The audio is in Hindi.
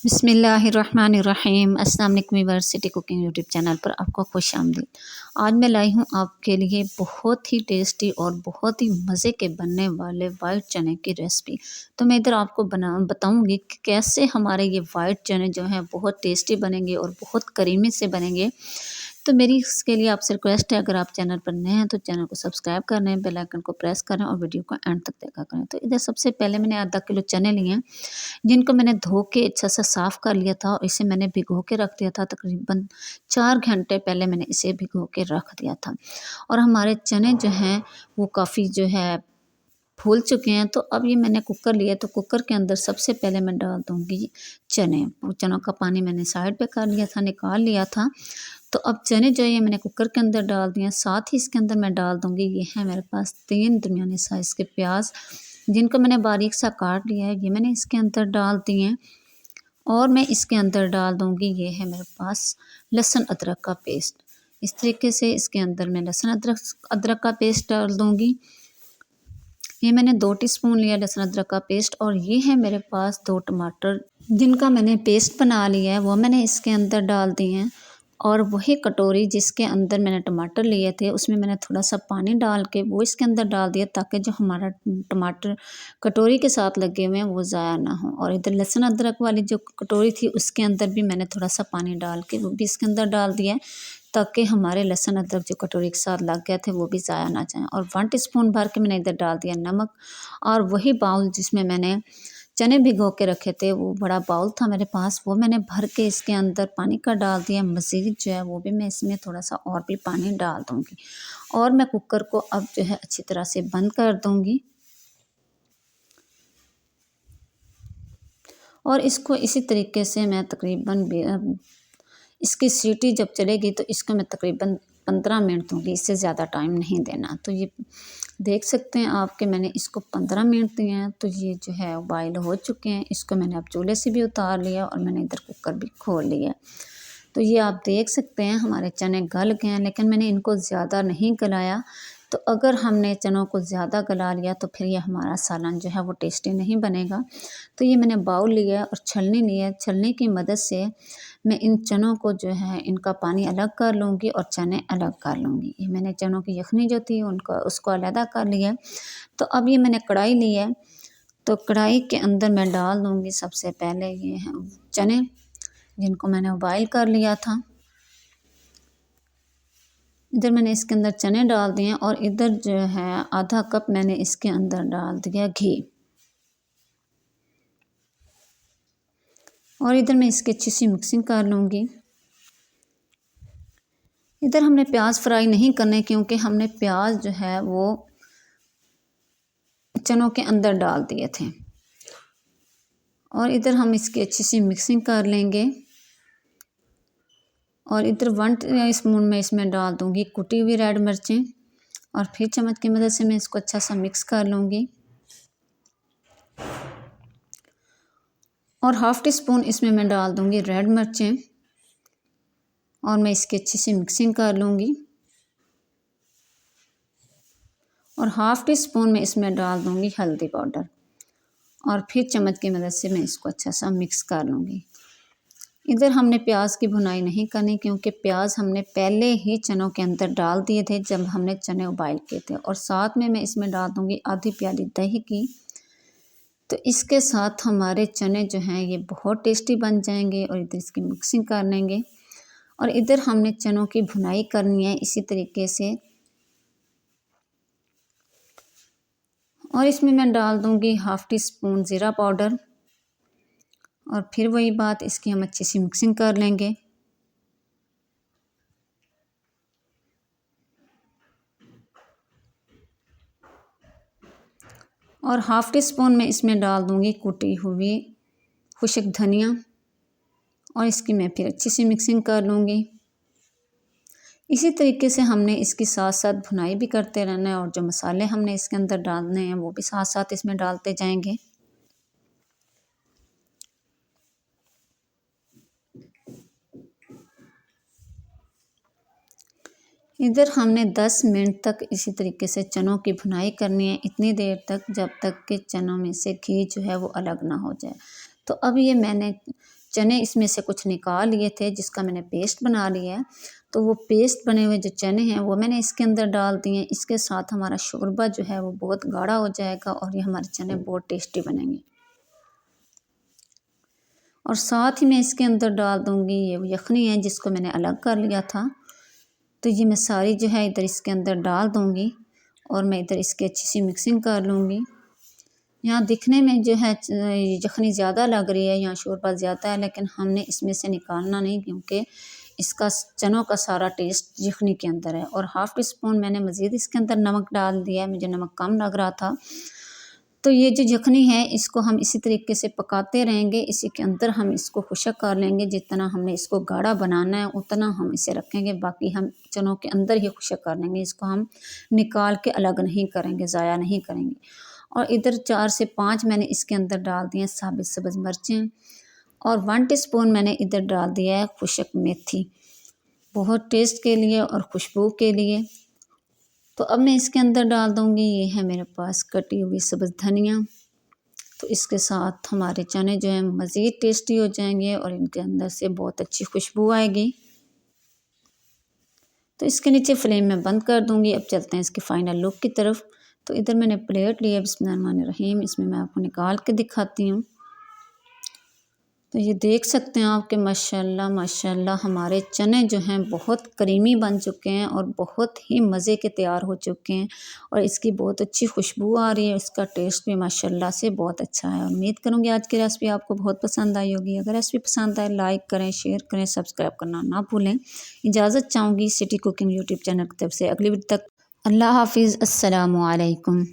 बिस्मिल्लाहिर्रहमानिर्रहीम। अस्सलाम वालेकुम यूनिवर्सिटी कुकिंग यूट्यूब चैनल पर आपको खुश आमदीद। आज मैं लाई हूँ आपके लिए बहुत ही टेस्टी और बहुत ही मज़े के बनने वाले वाइट चने की रेसिपी। तो मैं इधर आपको बताऊँगी कि कैसे हमारे ये वाइट चने जो हैं बहुत टेस्टी बनेंगे और बहुत करीमी से बनेंगे। तो मेरी इसके लिए आपसे रिक्वेस्ट है, अगर आप चैनल पर नए हैं तो चैनल को सब्सक्राइब कर लें, बेल आइकन को प्रेस करें और वीडियो को एंड तक देखा करें। तो इधर सबसे पहले मैंने आधा किलो चने लिए हैं, जिनको मैंने धो के अच्छा सा साफ़ कर लिया था और इसे मैंने भिगो के रख दिया था। तकरीबन 4 घंटे पहले मैंने इसे भिगो के रख दिया था और हमारे चने जो हैं वो काफ़ी जो है फूल चुके हैं। तो अब ये मैंने कुकर लिया, तो कुकर के अंदर सबसे पहले मैं डाल दूँगी चने। चनों का पानी मैंने साइड पे कर लिया था, निकाल लिया था। तो अब चने जो है ये मैंने कुकर के अंदर डाल दिए हैं। साथ ही इसके अंदर मैं डाल दूँगी, ये है मेरे पास 3 दरमियाने साइज़ के प्याज, जिनको मैंने बारीक सा काट लिया है, ये मैंने इसके अंदर डाल दिए हैं। और मैं इसके अंदर डाल दूँगी, ये है मेरे पास लहसुन अदरक का पेस्ट। इस तरीके से इसके अंदर मैं लहसुन अदरक का पेस्ट डाल दूँगी। ये मैंने 2 टीस्पून लिया लहसुन अदरक का पेस्ट। और ये है मेरे पास 2 टमाटर, जिनका मैंने पेस्ट बना लिया है, वो मैंने इसके अंदर डाल दिए हैं। और वही कटोरी जिसके अंदर मैंने टमाटर लिए थे, उसमें मैंने थोड़ा सा पानी डाल के वो इसके अंदर डाल दिया, ताकि जो हमारा टमाटर कटोरी के साथ लगे हुए हैं वो ज़ाया ना हो। और इधर लहसुन अदरक वाली जो कटोरी थी उसके अंदर भी मैंने थोड़ा सा पानी डाल के वो भी इसके अंदर डाल दिया है, ताकि हमारे लहसुन अदरक जो कटोरी के साथ लग गए थे वो भी ज़ाया ना जाएँ। और 1 टीस्पून भर के मैंने इधर डाल दिया नमक। और वही बाउल जिसमें मैंने चने भिगो के रखे थे, वो बड़ा बाउल था मेरे पास, वो मैंने भर के इसके अंदर पानी का डाल दिया। मज़ीद जो है वो भी मैं इसमें थोड़ा सा और भी पानी डाल दूँगी और मैं कुकर को अब जो है अच्छी तरह से बंद कर दूँगी। और इसको इसी तरीके से मैं तकरीबन इसकी सीटी जब चलेगी तो इसको मैं तकरीबन 15 मिनट दूँगी, इससे ज़्यादा टाइम नहीं देना। तो ये देख सकते हैं आप कि मैंने इसको 15 मिनट दिए हैं, तो ये जो है बॉयल हो चुके हैं। इसको मैंने अब चूल्हे से भी उतार लिया और मैंने इधर कुकर भी खोल लिया। तो ये आप देख सकते हैं हमारे चने गल गए हैं, लेकिन मैंने इनको ज़्यादा नहीं गलाया। तो अगर हमने चनों को ज़्यादा गला लिया तो फिर ये हमारा सालन जो है वो टेस्टी नहीं बनेगा। तो ये मैंने बाउल लिया है और छलनी ली है। छलनी की मदद से मैं इन चनों को जो है इनका पानी अलग कर लूँगी और चने अलग कर लूँगी। ये मैंने चनों की यखनी जो थी उनको उसको अलहदा कर लिया। तो अब ये मैंने कढ़ाई ली है, तो कढ़ाई के अंदर मैं डाल दूँगी सबसे पहले ये हैं चने, जिनको मैंने बॉयल कर लिया था। इधर मैंने इसके अंदर चने डाल दिए और इधर जो है आधा कप मैंने इसके अंदर डाल दिया घी। और इधर मैं इसकी अच्छी सी मिक्सिंग कर लूँगी। इधर हमने प्याज फ्राई नहीं करने, क्योंकि हमने प्याज जो है वो चनों के अंदर डाल दिए थे। और इधर हम इसकी अच्छी सी मिक्सिंग कर लेंगे। और इधर 1 टीस्पून मैं इसमें डाल दूँगी कुटी हुई रेड मिर्चें। और फिर चम्मच की मदद से मैं इसको अच्छा सा मिक्स कर लूँगी। और 1/2 टीस्पून इसमें मैं डाल दूँगी रेड मिर्चें और मैं इसकी अच्छी सी मिक्सिंग कर लूँगी। और 1/2 टीस्पून मैं इसमें डाल दूँगी हल्दी पाउडर और फिर चम्मच की मदद से मैं इसको अच्छा सा मिक्स कर लूँगी। इधर हमने प्याज की भुनाई नहीं करनी, क्योंकि प्याज हमने पहले ही चनों के अंदर डाल दिए थे जब हमने चने उबाल किए थे। और साथ में मैं इसमें डाल दूँगी आधी प्याली दही की। तो इसके साथ हमारे चने जो हैं ये बहुत टेस्टी बन जाएंगे। और इधर इसकी मिक्सिंग कर लेंगे। और इधर हमने चनों की भुनाई करनी है इसी तरीके से। और इसमें मैं डाल दूँगी 1/2 टीस्पून ज़ीरा पाउडर। और फिर वही बात, इसकी हम अच्छी सी मिक्सिंग कर लेंगे। और 1/2 टीस्पून मैं इसमें डाल दूँगी कुटी हुई खुश्क धनिया। और इसकी मैं फिर अच्छी सी मिक्सिंग कर लूँगी। इसी तरीके से हमने इसकी साथ साथ भुनाई भी करते रहना है। और जो मसाले हमने इसके अंदर डालने हैं वो भी साथ साथ इसमें डालते जाएंगे। इधर हमने 10 मिनट तक इसी तरीके से चनों की भुनाई करनी है, इतनी देर तक जब तक कि चनों में से घी जो है वो अलग ना हो जाए। तो अब ये मैंने चने इसमें से कुछ निकाल लिए थे जिसका मैंने पेस्ट बना लिया है। तो वो पेस्ट बने हुए जो चने हैं वो मैंने इसके अंदर डाल दिए। इसके साथ हमारा शोरबा जो है वो बहुत गाढ़ा हो जाएगा और ये हमारे चने बहुत टेस्टी बनेंगे। और साथ ही मैं इसके अंदर डाल दूँगी ये यखनी है जिसको मैंने अलग कर लिया था। तो ये मैं सारी जो है इधर इसके अंदर डाल दूँगी और मैं इधर इसकी अच्छी सी मिक्सिंग कर लूँगी। यहाँ दिखने में जो है यखनी ज़्यादा लग रही है, यहाँ शोरबा ज़्यादा है, लेकिन हमने इसमें से निकालना नहीं क्योंकि इसका चनों का सारा टेस्ट यखनी के अंदर है। और हाफ़ टी स्पून मैंने मज़ीद इसके अंदर नमक डाल दिया है, मुझे नमक कम लग रहा था। तो ये जो यखनी है इसको हम इसी तरीके से पकाते रहेंगे, इसी के अंदर हम इसको खुशक कर लेंगे। जितना हमने इसको गाढ़ा बनाना है उतना हम इसे रखेंगे, बाकी हम चनों के अंदर ही खुशक कर लेंगे। इसको हम निकाल के अलग नहीं करेंगे, ज़ाया नहीं करेंगे। और इधर 4 से 5 मैंने इसके अंदर डाल दिए साबित सब्ज़ मिर्चें और 1 टीस्पून मैंने इधर डाल दिया है खुशक मेथी, बहुत टेस्ट के लिए और खुशबू के लिए। तो अब मैं इसके अंदर डाल दूँगी, ये है मेरे पास कटी हुई सब्ज़ धनिया। तो इसके साथ हमारे चने जो हैं मज़ीद टेस्टी हो जाएंगे और इनके अंदर से बहुत अच्छी खुशबू आएगी। तो इसके नीचे फ्लेम में बंद कर दूँगी। अब चलते हैं इसके फाइनल लुक की तरफ। तो इधर मैंने प्लेट लिया, बिस्मिल्लाहिर्रहमानिर्रहीम, इसमें मैं आपको निकाल के दिखाती हूँ। तो ये देख सकते हैं आप कि माशाल्लाह माशाल्लाह हमारे चने जो हैं बहुत क्रीमी बन चुके हैं और बहुत ही मज़े के तैयार हो चुके हैं और इसकी बहुत अच्छी खुशबू आ रही है। इसका टेस्ट भी माशाल्लाह से बहुत अच्छा है। उम्मीद करूँगी आज की रेसिपी आपको बहुत पसंद आई होगी। अगर रेसिपी पसंद आए लाइक करें, शेयर करें, सब्सक्राइब करना ना भूलें। इजाज़त चाहूँगी सिटी कुकिंग यूट्यूब चैनल की तरफ से। अगली वीडियो तक अल्लाह हाफिज़, अस्सलामु अलैकुम।